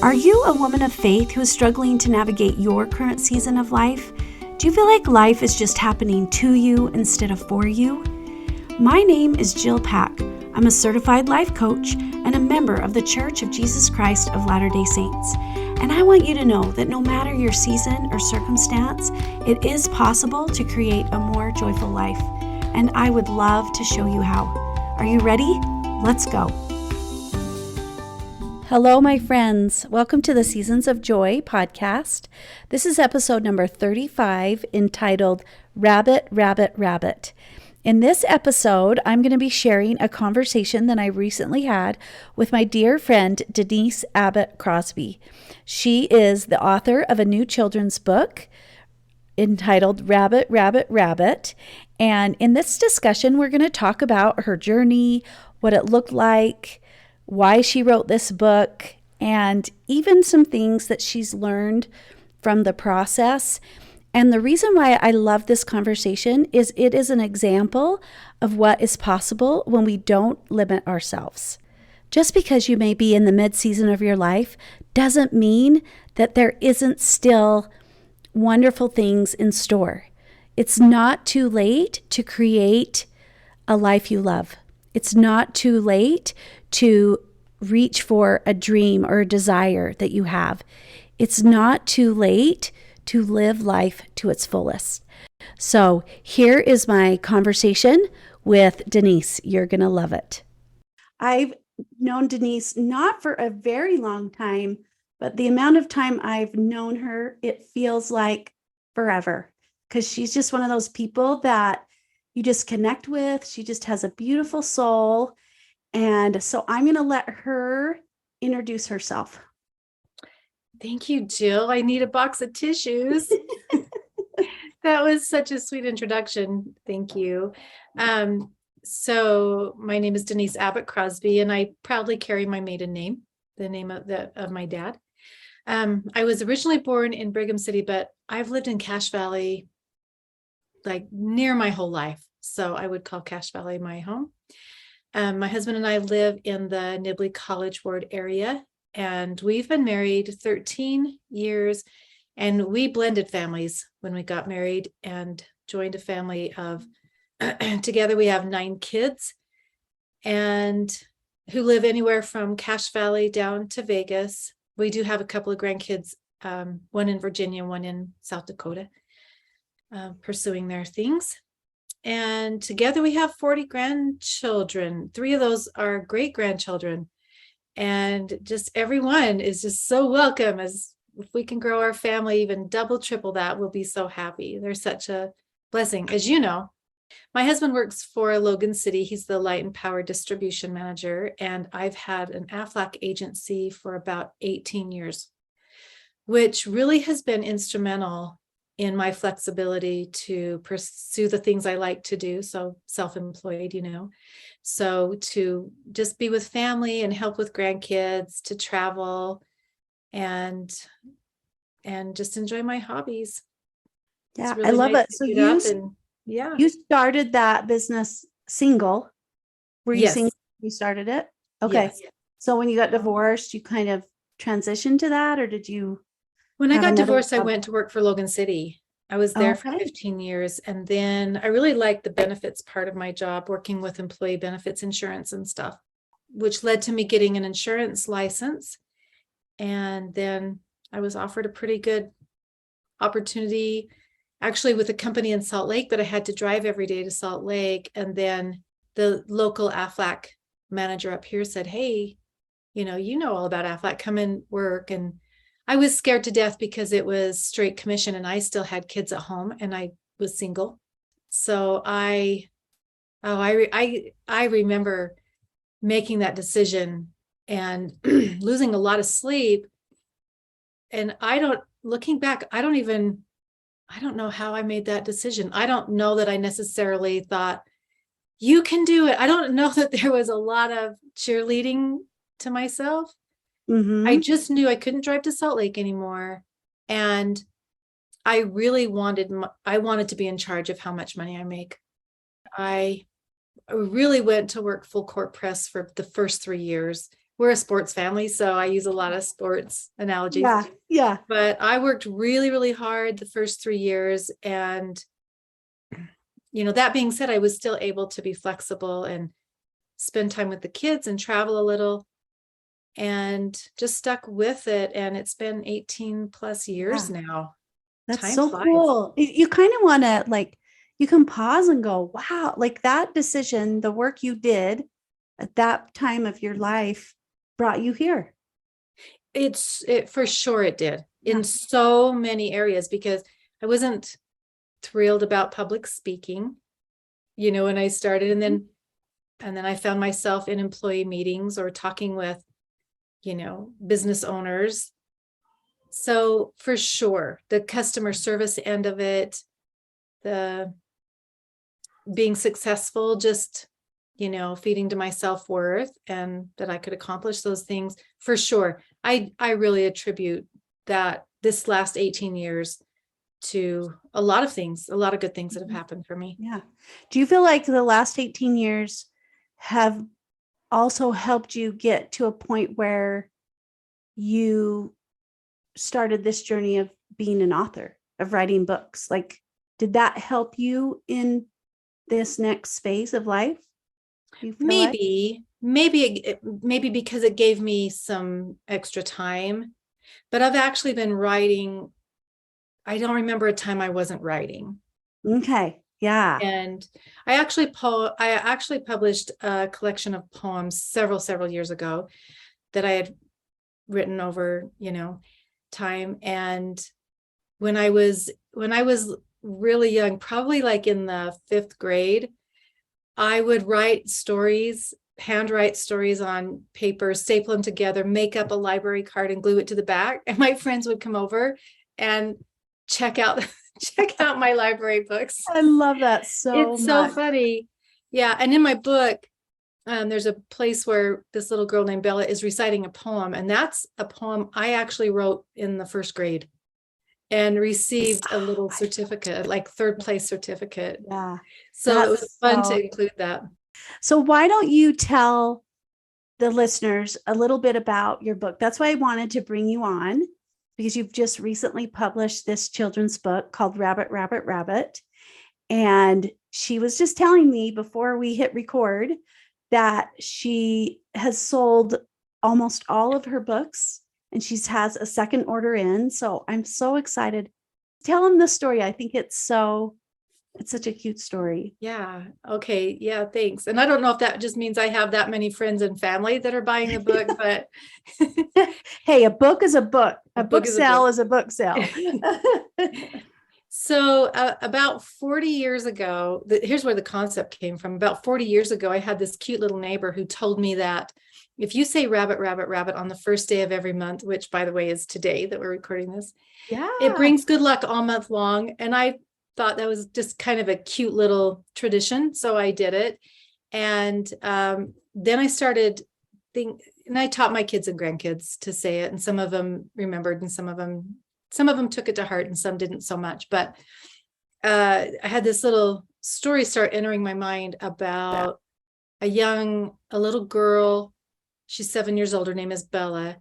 Are you a woman of faith who is struggling to navigate your current season of life? Do you feel like life is just happening to you instead of for you? My name is Jill Pack. I'm a certified life coach and a member of the Church of Jesus Christ of Latter-day Saints. And I want you to know that no matter your season or circumstance, it is possible to create a more joyful life. And I would love to show you how. Are you ready? Let's go. Hello, my friends. Welcome to the Seasons of Joy podcast. This is episode number 35, entitled Rabbit, Rabbit, Rabbit. In this episode, I'm going to be sharing a conversation that I recently had with my dear friend, Denise Abbott Crosby. She is the author of a new children's book entitled Rabbit, Rabbit, Rabbit. And in this discussion, we're going to talk about her journey, what it looked like, why she wrote this book, and even some things that she's learned from the process. And the reason why I love this conversation is it is an example of what is possible when we don't limit ourselves. Just because you may be in the mid-season of your life doesn't mean that there isn't still wonderful things in store. It's not too late to create a life you love. It's not too late to reach for a dream or a desire that you have. It's not too late to live life to its fullest. So here is my conversation with Denise. You're going to love it. I've known Denise not for a very long time, but the amount of time I've known her, it feels like forever, because she's just one of those people that you just connect with. She just has a beautiful soul. And so I'm going to let her introduce herself. Thank you, Jill. I need a box of tissues. That was such a sweet introduction. Thank you. So my name is Denise Abbott Crosby, and I proudly carry my maiden name, the name of my dad. I was originally born in Brigham City, but I've lived in Cache Valley like near my whole life. So I would call Cache Valley my home. My husband and I live in the Nibley College Ward area, and we've been married 13 years, and we blended families when we got married and joined a family of, together we have 9 kids, and who live anywhere from Cache Valley down to Vegas. We do have a couple of grandkids, one in Virginia, one in South Dakota, pursuing their things. And together we have 40 grandchildren. 3 of those are great grandchildren. And just everyone is just so welcome. As if we can grow our family even double, triple that, we'll be so happy. They're such a blessing. As you know, my husband works for Logan City. He's the light and power distribution manager. And I've had an Aflac agency for about 18 years, which really has been instrumental in my flexibility to pursue the things I like to do. So self-employed, so to just be with family and help with grandkids, to travel and just enjoy my hobbies. Yeah, really I love nice it. So you started that business single. Were you Yes. single when you started it? Okay. Yes. So when you got divorced, you kind of transitioned to that, or did you? When I have got another divorced, I job? went to work for Logan City. I was there for Okay. 15 years. And then I really liked the benefits part of my job, working with employee benefits insurance and stuff, which led to me getting an insurance license. And then I was offered a pretty good opportunity, actually with a company in Salt Lake, but I had to drive every day to Salt Lake. And then the local Aflac manager up here said, hey, you know all about Aflac, come and work. And I was scared to death because it was straight commission and I still had kids at home and I was single. So I remember making that decision and losing a lot of sleep. And looking back, I don't know how I made that decision. I don't know that I necessarily thought, you can do it. I don't know that there was a lot of cheerleading to myself. Mm-hmm. I just knew I couldn't drive to Salt Lake anymore. And I really wanted to be in charge of how much money I make. I really went to work full court press for the first 3 years, we're a sports family, so I use a lot of sports analogies. Yeah. Yeah. But I worked really, really hard the first 3 years. And, that being said, I was still able to be flexible and spend time with the kids and travel a little, and just stuck with it. And it's been 18 plus years now. That's Time so flies. cool. You kind of want to you can pause and go, wow, like that decision, the work you did at that time of your life brought you here. It for sure it did Yeah. in so many areas, because I wasn't thrilled about public speaking, when I started, and then I found myself in employee meetings or talking with, business owners. So for sure, the customer service end of it, the being successful, just, feeding to my self-worth, and that I could accomplish those things, for sure. I really attribute that this last 18 years to a lot of things, a lot of good things that have happened for me. Yeah. Do you feel like the last 18 years have also helped you get to a point where you started this journey of being an author, of writing books? Like, did that help you in this next phase of life? You feel like? Maybe because it gave me some extra time, but I've actually been writing. I don't remember a time I wasn't writing. Okay. Yeah. And I actually published a collection of poems several years ago that I had written over, time. And when I was really young, probably like in the 5th grade, I would handwrite stories on paper, staple them together, make up a library card and glue it to the back. And my friends would come over and check out my library books. I love that so much. It's so funny. Yeah. And in my book, there's a place where this little girl named Bella is reciting a poem. And that's a poem I actually wrote in the 1st grade and received a little certificate, like 3rd place certificate. Yeah. So it was fun to include that. So why don't you tell the listeners a little bit about your book? That's why I wanted to bring you on, because you've just recently published this children's book called Rabbit, Rabbit, Rabbit. And she was just telling me before we hit record that she has sold almost all of her books, and she has a second order in. So I'm so excited. Tell them the story. I think it's such a cute story. Yeah. Okay. Yeah. Thanks. And I don't know if that just means I have that many friends and family that are buying the book, but hey, a book is a book. A book is sale is a book sale. So about 40 years ago, here's where the concept came from. About 40 years ago, I had this cute little neighbor who told me that if you say rabbit, rabbit, rabbit on the first day of every month, which by the way is today that we're recording this, it brings good luck all month long. And I thought that was just kind of a cute little tradition. So I did it. And then I started thinking, and I taught my kids and grandkids to say it. And some of them remembered and some of them took it to heart and some didn't so much. But I had this little story start entering my mind about a little girl. She's 7 years old. Her name is Bella.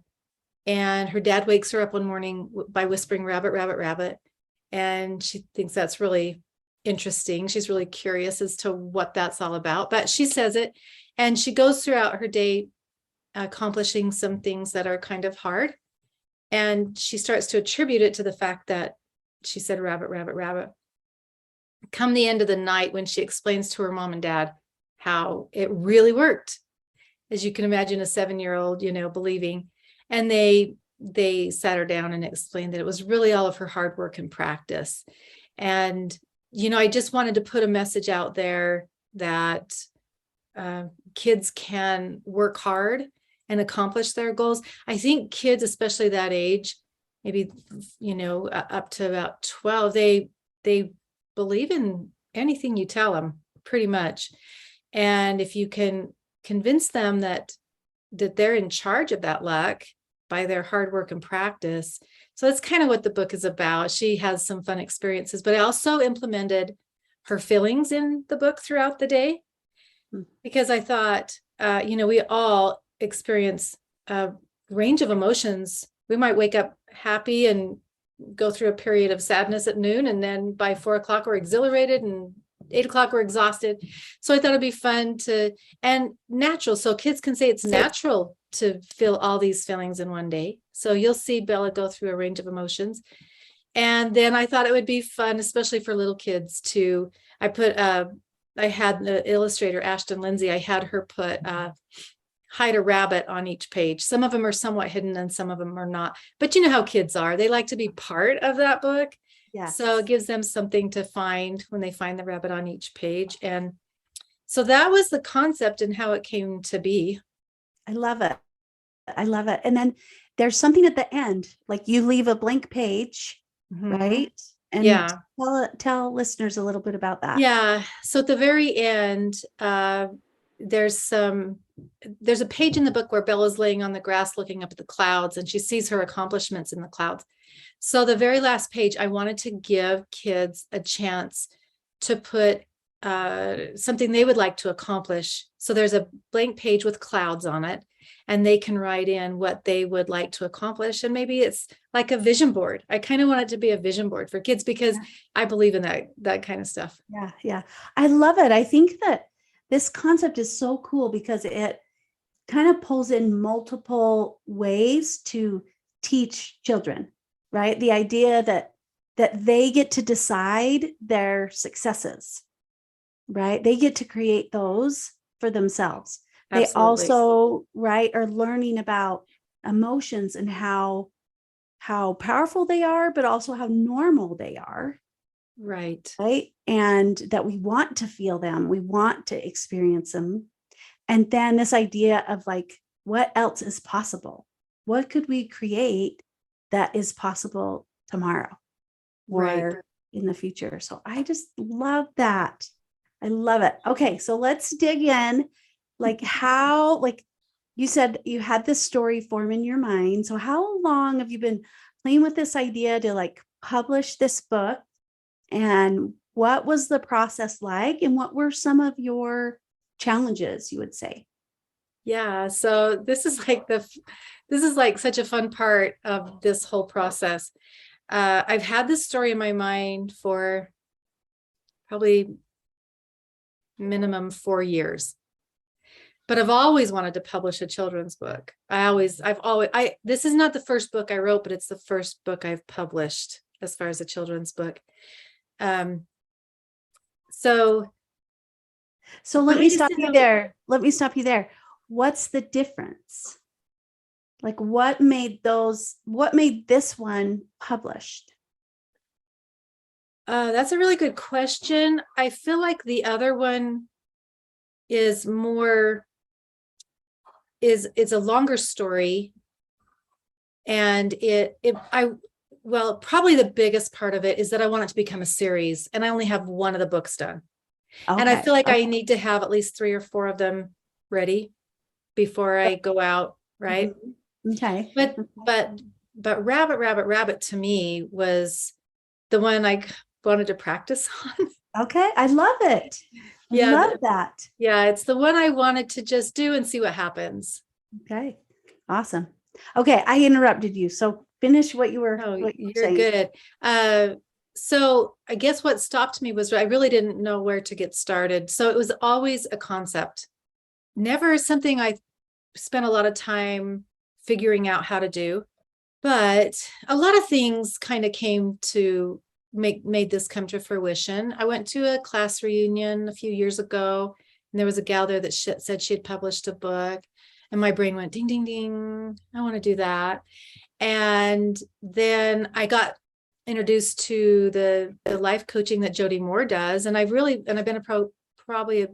And her dad wakes her up one morning by whispering, rabbit, rabbit, rabbit. And she thinks that's really interesting. She's really curious as to what that's all about, but she says it, and she goes throughout her day accomplishing some things that are kind of hard. And she starts to attribute it to the fact that she said, rabbit, rabbit, rabbit. Come the end of the night, when she explains to her mom and dad how it really worked, as you can imagine, a 7-year-old, believing, and they sat her down and explained that it was really all of her hard work and practice. And, I just wanted to put a message out there that kids can work hard and accomplish their goals. I think kids, especially that age, maybe, up to about 12, they believe in anything you tell them, pretty much. And if you can convince them that they're in charge of that luck by their hard work and practice. So that's kind of what the book is about. She has some fun experiences, but I also implemented her feelings in the book throughout the day, because I thought, we all experience a range of emotions. We might wake up happy and go through a period of sadness at noon, and then by 4 o'clock we're exhilarated, and 8 o'clock we're exhausted. So I thought it'd be fun and natural, so kids can say it's natural to feel all these feelings in one day. So you'll see Bella go through a range of emotions. And then I thought it would be fun, especially for little kids, I had the illustrator, Ashton Lindsay, I had her hide a rabbit on each page. Some of them are somewhat hidden and some of them are not. But you know how kids are. They like to be part of that book. Yeah. So it gives them something to find when they find the rabbit on each page. And so that was the concept and how it came to be. I love it. I love it. And then there's something at the end, like you leave a blank page, right? And yeah, tell listeners a little bit about that. Yeah. So at the very end, there's a page in the book where Bella's laying on the grass looking up at the clouds, and she sees her accomplishments in the clouds. So the very last page, I wanted to give kids a chance to put something they would like to accomplish. So there's a blank page with clouds on it, and they can write in what they would like to accomplish. And maybe it's like a vision board. I kind of want it to be a vision board for kids because I believe in that kind of stuff. Yeah. Yeah. I love it. I think that this concept is so cool because it kind of pulls in multiple ways to teach children, right? The idea that they get to decide their successes, right? They get to create those for themselves. Absolutely. They also, right, are learning about emotions and how powerful they are, but also how normal they are. Right. Right. And that we want to feel them. We want to experience them. And then this idea of like, what else is possible? What could we create that is possible tomorrow or in the future? So I just love that. I love it. Okay. So let's dig in. Like how, like you said, you had this story form in your mind. So how long have you been playing with this idea to like publish this book? And what was the process like? And what were some of your challenges, you would say? Yeah. So this is like such a fun part of this whole process. I've had this story in my mind for probably minimum 4 years. But I've always wanted to publish a children's book. This is not the first book I wrote, but it's the first book I've published as far as a children's book. So let me stop you there. What's the difference? Like what made this one published? That's a really good question. I feel like the other one is it's a longer story, and probably the biggest part of it is that I want it to become a series, and I only have one of the books done. Okay. And I feel like I need to have at least 3 or 4 of them ready before I go out, right? Okay. But Rabbit to me was the one I wanted to practice on. Okay, I love it. I love that. Yeah, it's the one I wanted to just do and see what happens. Okay, awesome. Okay, I interrupted you. So finish what you were you're saying. Good. So I guess what stopped me was I really didn't know where to get started. So it was always a concept, never something I spent a lot of time figuring out how to do. But a lot of things kind of came to made this come to fruition. I went to a class reunion a few years ago, and there was a gal there that said she had published a book, and my brain went ding, ding, ding. I want to do that. And then I got introduced to the life coaching that Jody Moore does. And I've been probably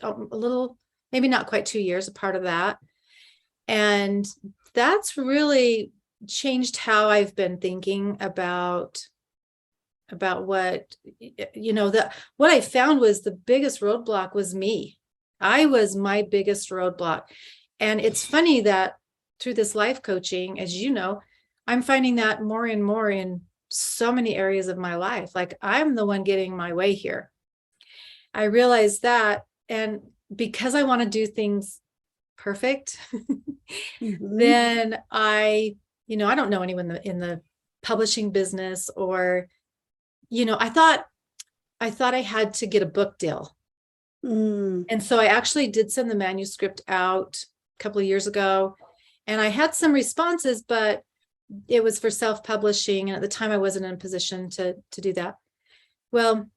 a little, maybe not quite 2 years, a part of that. And that's really changed how I've been thinking about what, what I found was the biggest roadblock was me. I was my biggest roadblock. And it's funny that through this life coaching, as you know, I'm finding that more and more in so many areas of my life. Like I'm the one getting my way here. I realized that. And because I want to do things perfect, Mhm. then I don't know anyone in the publishing business, or, I thought I had to get a book deal. Mm. And so I actually did send the manuscript out a couple of years ago, and I had some responses, but it was for self-publishing. And at the time I wasn't in a position to do that. Well,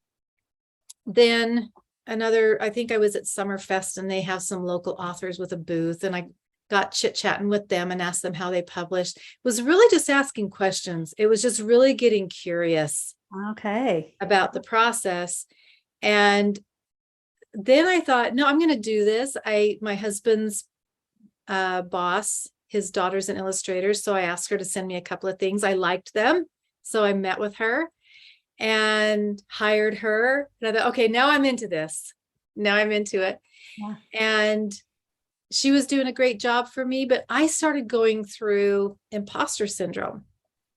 then I think I was at Summerfest, and they have some local authors with a booth, and I got chit-chatting with them and asked them how they published. It was really just asking questions. It was just really getting curious Okay. about the process. And then I thought, no, I'm going to do this. My husband's boss, his daughter's an illustrator, so I asked her to send me a couple of things. I liked them, so I met with her and hired her. And I thought, okay, now I'm into this. Now I'm into it. Yeah. And she was doing a great job for me, but I started going through imposter syndrome.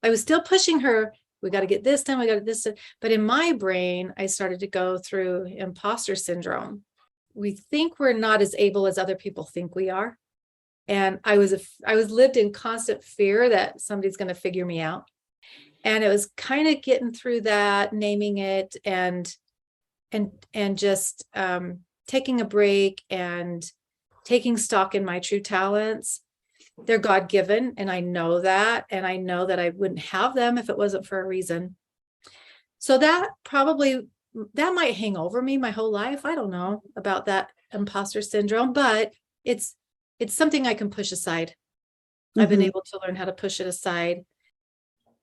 I was still pushing her. We got to get this done. We got to this done. But in my brain, I started to go through imposter syndrome. We think we're not as able as other people think we are. And I was lived in constant fear that somebody's going to figure me out. And it was kind of getting through that, naming it, and just taking a break and taking stock in my true talents. They're God-given, and I know that. And I know that I wouldn't have them if it wasn't for a reason. So that might hang over me my whole life. I don't know about that imposter syndrome, but it's something I can push aside. I've been able to learn how to push it aside.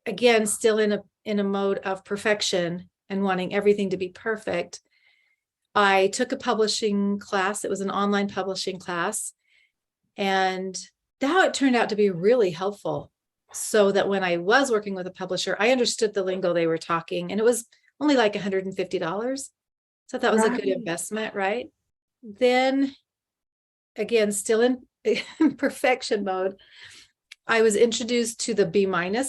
Again, still in a mode of perfection and wanting everything to be perfect. I took a publishing class. It was an online publishing class, and that turned out to be really helpful, so that when I was working with a publisher, I understood the lingo they were talking, and it was only like $150. So that was a good investment, right? Then again, still in perfection mode, I was introduced to the B-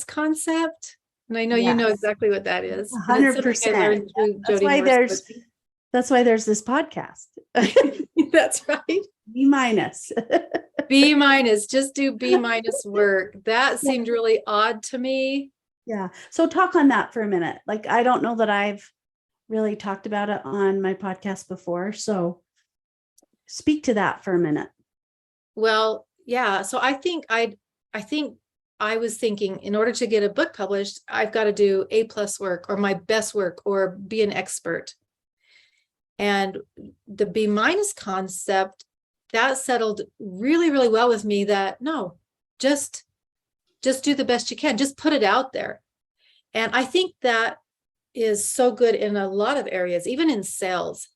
concept. And I know you know exactly what that is. And it's something I 100%. learned through That's Jody why Moore's book. that's why there's this podcast. That's right. B minus. B-, just do B- work. That seemed really odd to me. Yeah. So talk on that for a minute. Like, I don't know that I've really talked about it on my podcast before. So speak to that for a minute. Well, yeah. So I think I was thinking, in order to get a book published, I've got to do A+ work, or my best work, or be an expert. And the B- concept, that settled really, really well with me, that no, just do the best you can, just put it out there. And I think that is so good in a lot of areas, even in sales.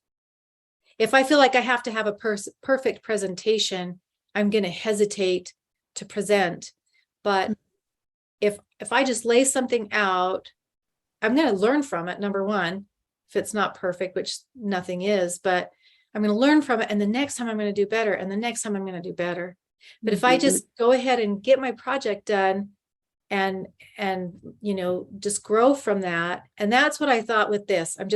If I feel like I have to have a perfect presentation, I'm going to hesitate to present. But if I just lay something out, I'm going to learn from it, number one, if it's not perfect, which nothing is, but I'm going to learn from it. And the next time I'm going to do better. And the next time I'm going to do better. But if I just go ahead and get my project done and just grow from that. And that's what I thought with this. I'm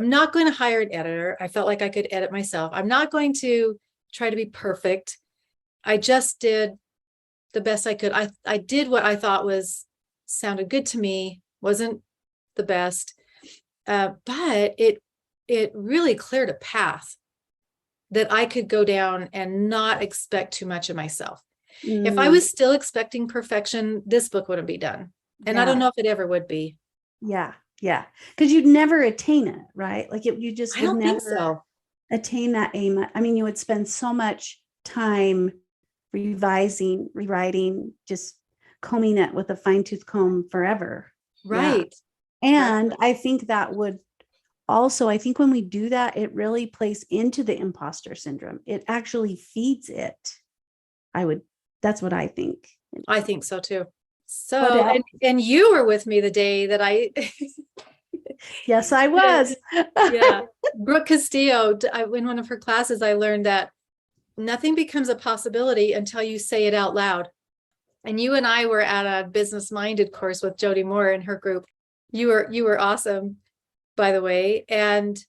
not going to hire an editor. I felt like I could edit myself. I'm not going to try to be perfect. I just did the best I could. I did what I thought sounded good to me, wasn't the best. But it really cleared a path that I could go down and not expect too much of myself. If I was still expecting perfection, this book wouldn't be done. And I don't know if it ever would be. Yeah. Yeah. Because you'd never attain it, right? Like you just would think so. Attain that aim. I mean, you would spend so much time revising, rewriting, just combing it with a fine-tooth comb forever. Right. Yeah. And I think that would also, I think when we do that, it really plays into the imposter syndrome. It actually feeds it. That's what I think. I think so too. So, and you were with me the day that I. Yes, I was. Yeah. Brooke Castillo, in one of her classes, I learned that nothing becomes a possibility until you say it out loud. And you and I were at a business minded course with Jody Moore and her group. You were awesome, by the way. And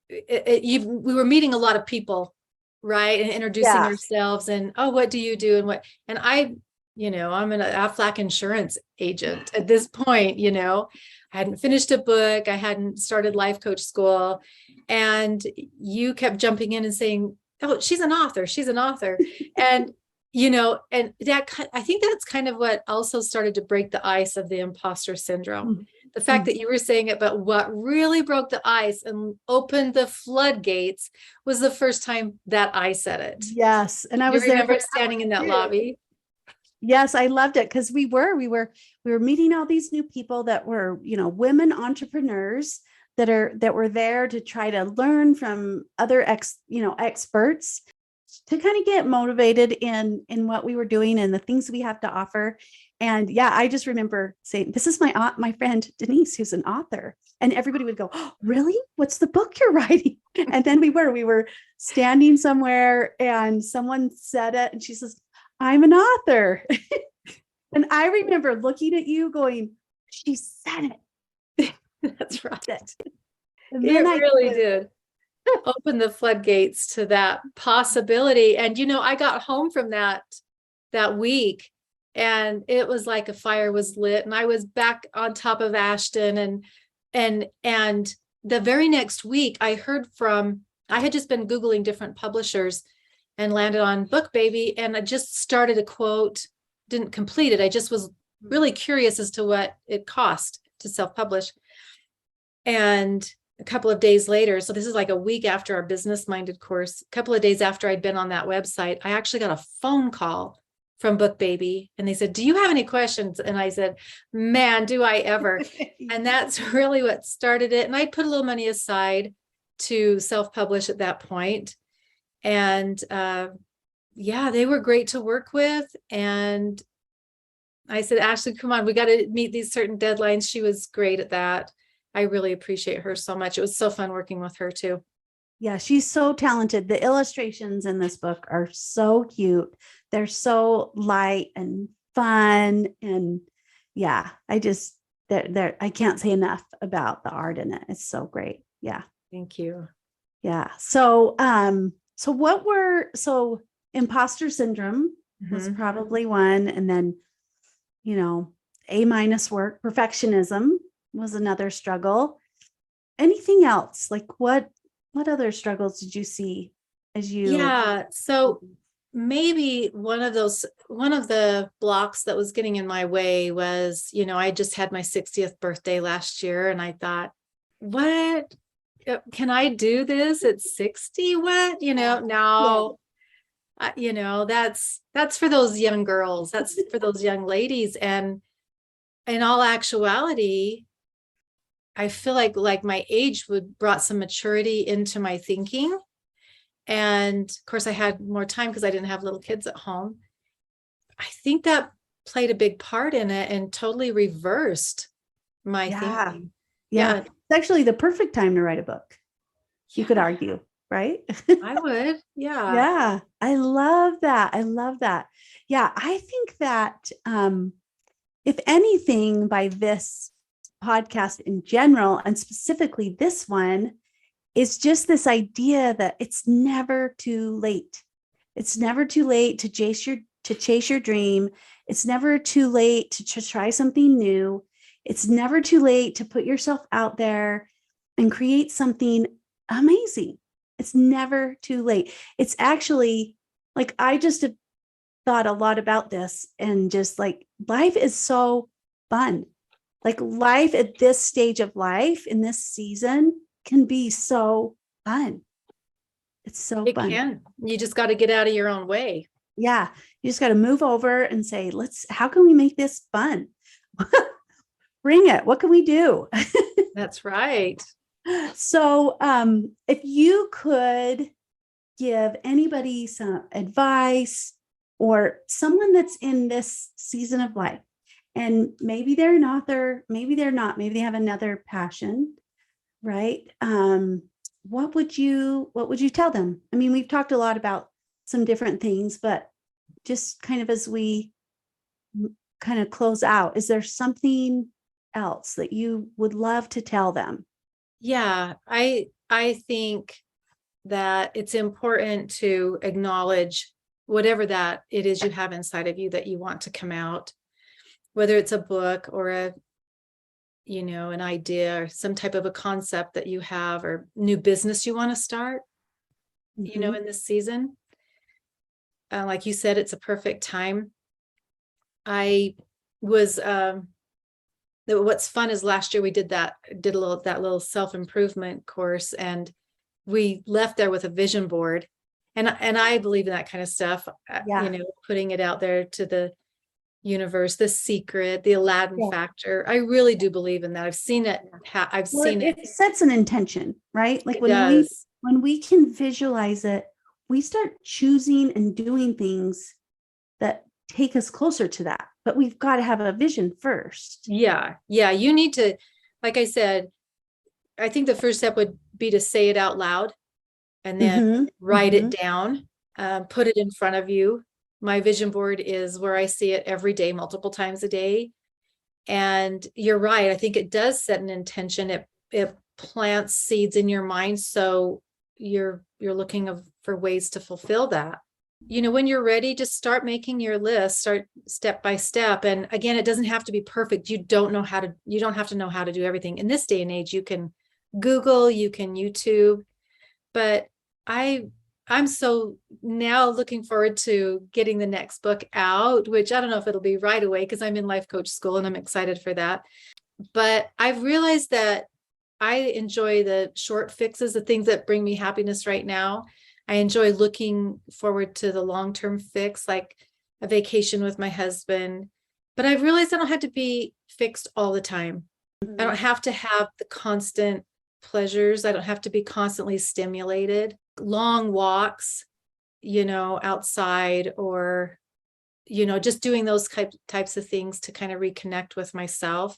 we were meeting a lot of people right? And introducing Yeah. ourselves and, oh, what do you do? And what, and I'm an Aflac insurance agent at this point, I hadn't finished a book. I hadn't started life coach school. And you kept jumping in and saying, oh, she's an author. She's an author. And, and I think that's kind of what also started to break the ice of the imposter syndrome. The fact that you were saying it, but what really broke the ice and opened the floodgates was the first time that I said it. Yes. And I You was there remember standing in that lobby? Yes, I loved it because we were meeting all these new people that were, women entrepreneurs that were there to try to learn from other experts to kind of get motivated in what we were doing and the things we have to offer. And yeah, I just remember saying, this is my friend Denise, who's an author. And everybody would go, oh, really? What's the book you're writing? And then we were standing somewhere and someone said it and she says, I'm an author. And I remember looking at you going, she said it. That's right. And it really did open the floodgates to that possibility. And, I got home from that week and it was like a fire was lit and I was back on top of Ashton and the very next week I had just been Googling different publishers and landed on Book Baby. And I just started a quote, didn't complete it. I just was really curious as to what it cost to self-publish. And a couple of days later, so this is like a week after our business minded course, a couple of days after I'd been on that website, I actually got a phone call from Book Baby. And they said, do you have any questions? And I said, man, do I ever. And that's really what started it. And I put a little money aside to self-publish at that point. And they were great to work with. And I said, Ashley, come on, we got to meet these certain deadlines. She was great at that. I really appreciate her so much. It was so fun working with her too. Yeah, she's so talented. The illustrations in this book are so cute. They're so light and fun. And yeah, I can't say enough about the art in it. It's so great. Yeah. Thank you. Yeah. So imposter syndrome was probably one. And then, A- work, perfectionism was another struggle. Anything else? Like what other struggles did you see as you? Yeah. So maybe one of the blocks that was getting in my way was, I just had my 60th birthday last year and I thought, what? Can I do this at 60? What, now, that's for those young girls. That's for those young ladies. And in all actuality, I feel like my age brought some maturity into my thinking. And of course I had more time because I didn't have little kids at home. I think that played a big part in it and totally reversed my thinking. Yeah. It's actually the perfect time to write a book. You could argue, right? I would. Yeah. Yeah. I love that. Yeah. I think that, if anything, by this podcast in general, and specifically this one, is just this idea that it's never too late. It's never too late to chase your dream. It's never too late to try something new. It's never too late to put yourself out there and create something amazing. It's never too late. It's actually like, I just have thought a lot about this and just like, life is so fun. Like life at this stage of life in this season can be so fun. It's so It fun. can. You just got to get out of your own way. Yeah. You just got to move over and say, how can we make this fun? Bring it. What can we do? That's right. So, if you could give anybody some advice or someone that's in this season of life, and maybe they're an author, maybe they're not, maybe they have another passion, right? What would you tell them? I mean, we've talked a lot about some different things, but just kind of as we kind of close out, is there something else that you would love to tell them? Yeah, I think that it's important to acknowledge whatever that it is you have inside of you that you want to come out, whether it's a book or an idea or some type of a concept that you have or new business you want to start, in this season. Like you said, it's a perfect time. I was, what's fun is last year we did that little self-improvement course, and we left there with a vision board. And I believe in that kind of stuff, putting it out there to the universe, the secret, the Aladdin factor. I really do believe in that. I've seen it. It sets an intention, right? Like when we can visualize it, we start choosing and doing things that take us closer to that. But we've got to have a vision first. Yeah. You need to, like I said, I think the first step would be to say it out loud and then write it down, put it in front of you. My vision board is where I see it every day, multiple times a day. And you're right. I think it does set an intention. It plants seeds in your mind. So you're looking for ways to fulfill that. When you're ready, just start making your list, start step by step. And again, it doesn't have to be perfect. You don't have to know how to do everything. In this day and age, you can Google, you can YouTube, but I'm so now looking forward to getting the next book out, which I don't know if it'll be right away because I'm in life coach school and I'm excited for that. But I've realized that I enjoy the short fixes, the things that bring me happiness right now. I enjoy looking forward to the long-term fix, like a vacation with my husband. But I've realized I don't have to be fixed all the time. I don't have to have the constant pleasures. I don't have to be constantly stimulated. Long walks, outside, or, just doing those types of things to kind of reconnect with myself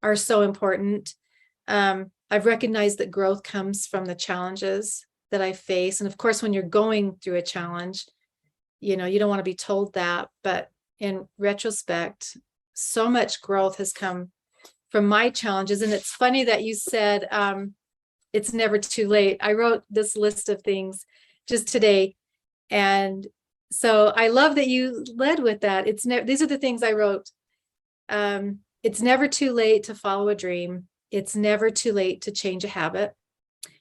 are so important. I've recognized that growth comes from the challenges that I face. And of course, when you're going through a challenge, you don't want to be told that. But in retrospect, so much growth has come from my challenges. And it's funny that you said, it's never too late. I wrote this list of things just today. And so I love that you led with that. These are the things I wrote. It's never too late to follow a dream. It's never too late to change a habit.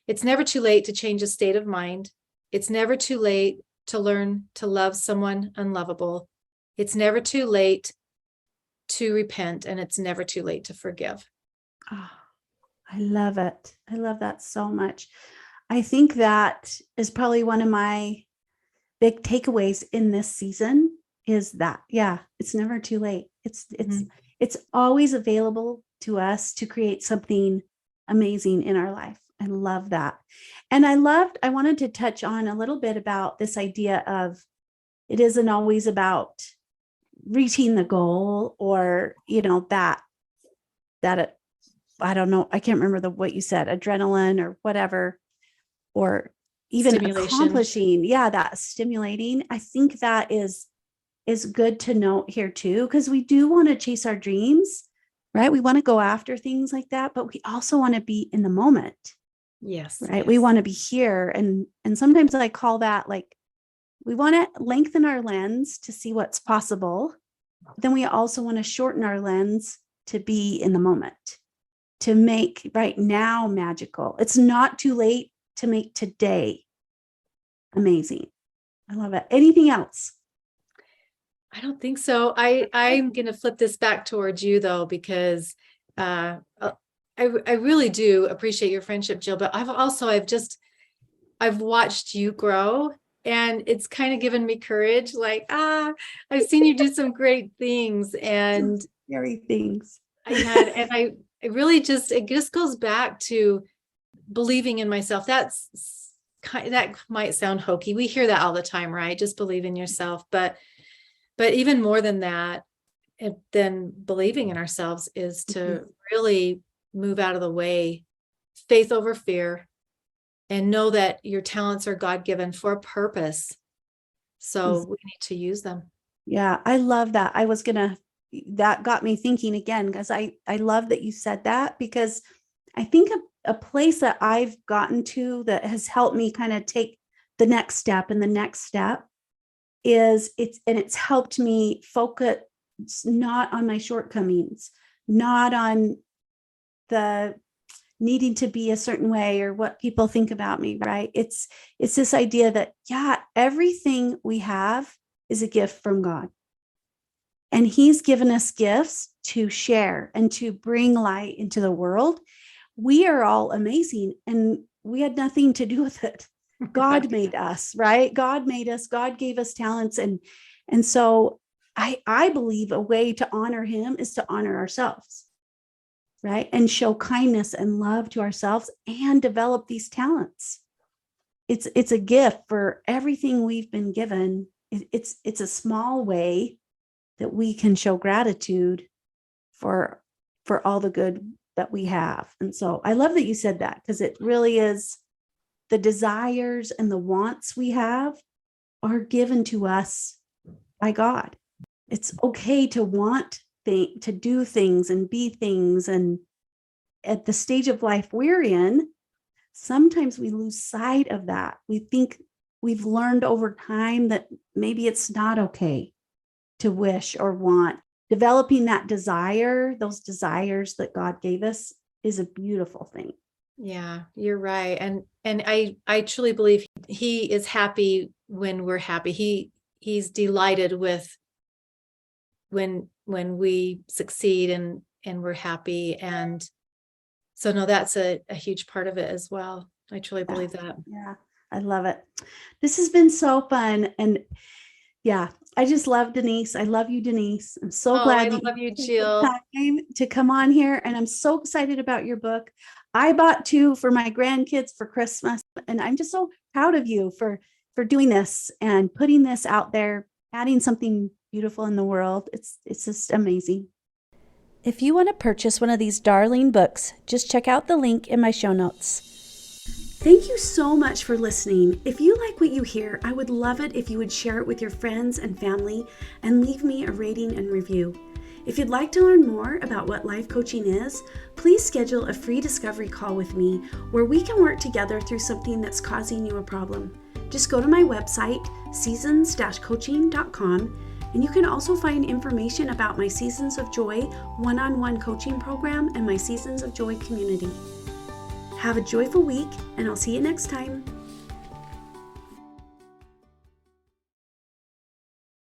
It's never too late to change a state of mind. It's never too late to learn to love someone unlovable. It's never too late to repent, and it's never too late to forgive. Oh, I love it. I love that so much. I think that is probably one of my big takeaways in this season is that, it's never too late. It's always available to us to create something amazing in our life. I love that. And I wanted to touch on a little bit about this idea of it isn't always about reaching the goal or, that I don't know. I can't remember what you said, adrenaline or whatever, or even accomplishing. Yeah. That stimulating. I think that is good to note here too, because we do want to chase our dreams, right? We want to go after things like that, but we also want to be in the moment. Yes. Right. Yes. We want to be here. And sometimes I call that like, we want to lengthen our lens to see what's possible. Then we also want to shorten our lens to be in the moment, to make right now magical. It's not too late to make today amazing. I love it. Anything else? I don't think so. I'm going to flip this back towards you though, because I really do appreciate your friendship, Jill, but I've watched you grow, and it's kind of given me courage. Like, I've seen you do some great things, and scary things. I really it just goes back to believing in myself. That might sound hokey. We hear that all the time, right? Just believe in yourself. But even more than that, than believing in ourselves is to really move out of the way, faith over fear, and know that your talents are God-given for a purpose. So we need to use them. Yeah, I love that. That got me thinking again, because I love that you said that, because I think a place that I've gotten to that has helped me kind of take the next step and the next step it's helped me focus not on my shortcomings, not on the needing to be a certain way or what people think about me, right? It's this idea that, yeah, everything we have is a gift from God. And he's given us gifts to share and to bring light into the world. We are all amazing and we had nothing to do with it. God made us, right? God made us, God gave us talents. And so I believe a way to honor him is to honor ourselves, right? And show kindness and love to ourselves and develop these talents. It's a gift for everything we've been given. It's a small way that we can show gratitude for all the good that we have. And so I love that you said that, because it really is the desires and the wants we have are given to us by God. It's okay to want to do things and be things. And at the stage of life we're in, sometimes we lose sight of that. We think we've learned over time that maybe it's not okay to wish or want. Developing that desire, those desires that God gave us, is a beautiful thing. Yeah, you're right. And I truly believe he is happy when we're happy. He's delighted with when we succeed and we're happy. And so no, that's a huge part of it as well. I truly believe that. Yeah, I love it. This has been so fun. And yeah, I just love Denise. I love you, Denise. I'm so glad I love you, Jill. Time to come on here. And I'm so excited about your book. I bought 2 for my grandkids for Christmas. And I'm just so proud of you for doing this and putting this out there, adding something beautiful in the world. It's just amazing. If you want to purchase one of these darling books, just check out the link in my show notes. Thank you so much for listening. If you like what you hear, I would love it if you would share it with your friends and family and leave me a rating and review. If you'd like to learn more about what life coaching is, please schedule a free discovery call with me where we can work together through something that's causing you a problem. Just go to my website, seasons-coaching.com, and you can also find information about my Seasons of Joy one-on-one coaching program and my Seasons of Joy community. Have a joyful week, and I'll see you next time.